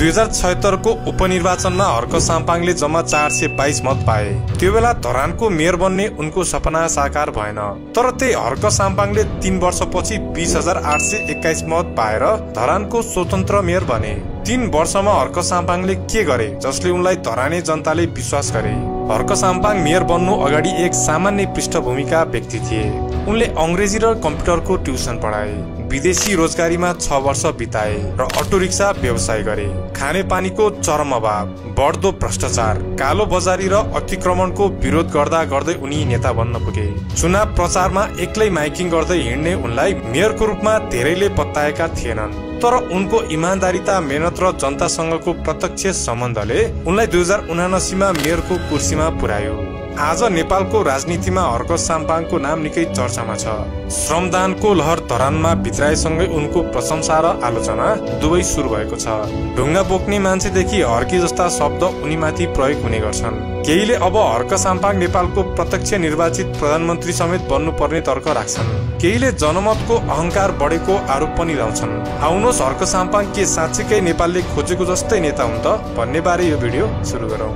2076 को उपनिर्वाचनमा हर्क साम्पाङले जम्मा 422 मत पाए। त्यो बेला धरानको मेयर बन्ने उनको सपना साकार भएन। तर त्यही हर्क साम्पाङले 3 वर्षपछि 20,821 मत पाएर धरानको स्वतन्त्र मेयर बने। 3 वर्षमा हर्क साम्पाङले के गरे जसले उनलाई धराने जनताले विश्वास गरे? हर्क साम्पाङ मेयर बन्नु अगाडि एक सामान्य पृष्ठभूमिका व्यक्ति थिए। उनले अंग्रेजी र कम्प्युटरको ट्युसन पढाए, विदेशी रोजगारीमा 6 वर्ष बिताए र अटो रिक्सा व्यवसाय गरे। खाने पानीको चरम अभाव, बढ्दो भ्रष्टाचार, कालो बजारी र अतिक्रमणको विरोध गर्दा गर्दै उनी नेता बन्न पुगे। चुनाव प्रचारमा एक्लै माइकिङ गर्दै हिँड्ने उनलाई मेयरको रूपमा धेरैले पत्याएका थिएनन्। तर उनको इमानदारीता, मेहनत र जनतासँगको प्रत्यक्ष सम्बन्धले उनलाई 2079 मा मेयरको कुर्सीमा पुर्यायो। आज नेपालको राजनीतिमा हर्क साम्पाङको नाम निकै चर्चामा छ। श्रमदानको लहर धरानमा भित्राएसँगै उनको प्रशंसा र आलोचना दुवै सुरु भएको छ। ढुङ्गा बोक्ने मान्छेदेखि हर्की जस्ता शब्द उनीमाथि प्रयोग हुने गर्छन्। केहीले अब हर्क साम्पाङ नेपालको प्रत्यक्ष निर्वाचित प्रधानमन्त्री समेत बन्नुपर्ने तर्क राख्छन्। केहीले जनमतको अहंकार बढेको आरोप पनि लाउँछन्। आउनुहोस् हर्क साम्पाङ के साँच्चीकै नेपालले खोजेको जस्तै नेता हुन् त भन्ने बारे यो भिडियो सुरु गरौँ।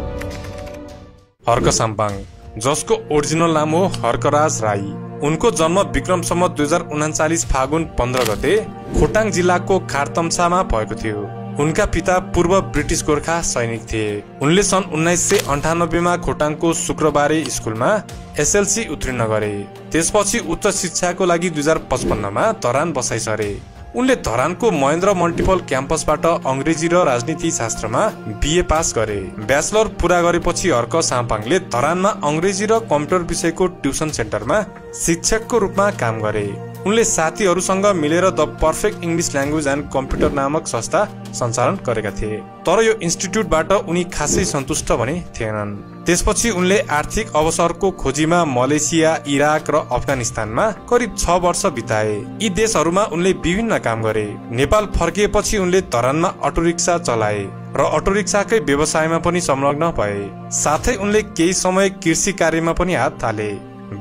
हर्क साम्पाङ, जसको ओरिजिनल नाम हो हर्कराज राई। उनको जन्म विक्रम सम्वत 2039 फागुन 15 गते खोटाङ जिल्लाको खारतम्सामा भएको थियो। उनका पिता पूर्व ब्रिटिश गोर्खा सैनिक थिए। उनले सन् 1998 मा खोटाङको शुक्रबारे स्कुलमा एसएलसी उत्तीर्ण गरे। त्यसपछि उच्च शिक्षाको लागि 2055 मा धरान बसाइ सरे। उनले धरानको महेन्द्र मल्टिपल क्याम्पसबाट अंग्रेजी र राजनीति शास्त्रमा बीए पास गरे। ब्याचलर पूरा गरेपछि हर्क साम्पाङले धरानमा अंग्रेजी र कम्प्युटर विषयको ट्युसन सेन्टरमा शिक्षकको रूपमा काम गरे। उनले साथीहरूसँग मिलेर the perfect English language and computer नामक संस्था सञ्चालन गरेका थिए। तर यो इन्स्टिट्युटबाट उनी खासै सन्तुष्ट भने थिएनन्। त्यसपछि उनले आर्थिक अवसरको खोजीमा मलेसिया, इराक र अफगानिस्तानमा करिब 6 वर्ष बिताए। यी देशहरूमा उनले विभिन्न काम गरे। नेपाल फर्किएपछि उनले धरानमा अटो रिक्सा चलाए र अटो रिक्साकै व्यवसायमा पनि संलग्न भए। साथै उनले केही समय कृषि कार्यमा पनि हात हाले।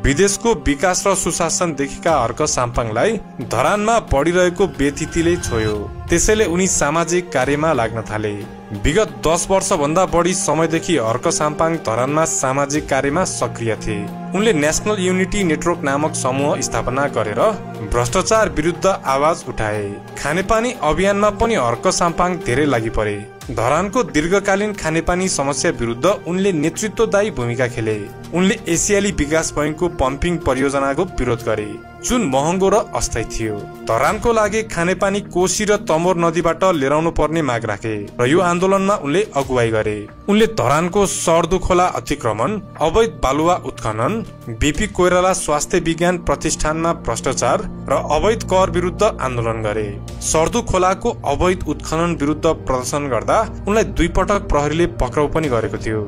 विदेशको विकास र सुशासन देखेका हर्क साम्पाङलाई धरानमा बढिरहेको व्यथितिले छोयो। त्यसैले उनी सामाजिक कार्यमा लाग्न थाले। विगत 10 वर्ष भन्दा बढी समयदेखि हर्क साम्पाङ धरानमा सामाजिक कार्यमा सक्रिय थिए। उनले नेशनल युनिटी नेटवर्क नामक समूह स्थापना गरेर भ्रष्टाचार विरुद्ध आवाज उठाए। खानेपानी अभियानमा पनि हर्क साम्पाङ धेरै लागि परे। धरानको दीर्घकालीन खानेपानी समस्या विरुद्ध उनले नेतृत्वदायी भूमिका खेले। उनले एसियाली विकास बैंकको पम्पिङ परियोजनाको विरोध गरे, जुन महँगो र अस्थायी थियो। धरानको लागि खानेपानी कोशी र तमोर नदीबाट लिएर पर्ने माग राखे र यो आन्दोलनमा उनले अगुवाई गरे। उनले धरानको सर्दु खोला अतिक्रमण, अवैध बालुवा उत्खनन, बीपी कोइराला स्वास्थ्य विज्ञान प्रतिष्ठानमा भ्रष्टाचार र अवैध कर विरुद्ध आन्दोलन गरे। सर्दु खोलाको अवैध उत्खनन विरुद्ध प्रदर्शन गर्दा उनलाई 2 पटक प्रहरीले पक्राउ पनि गरेको थियो।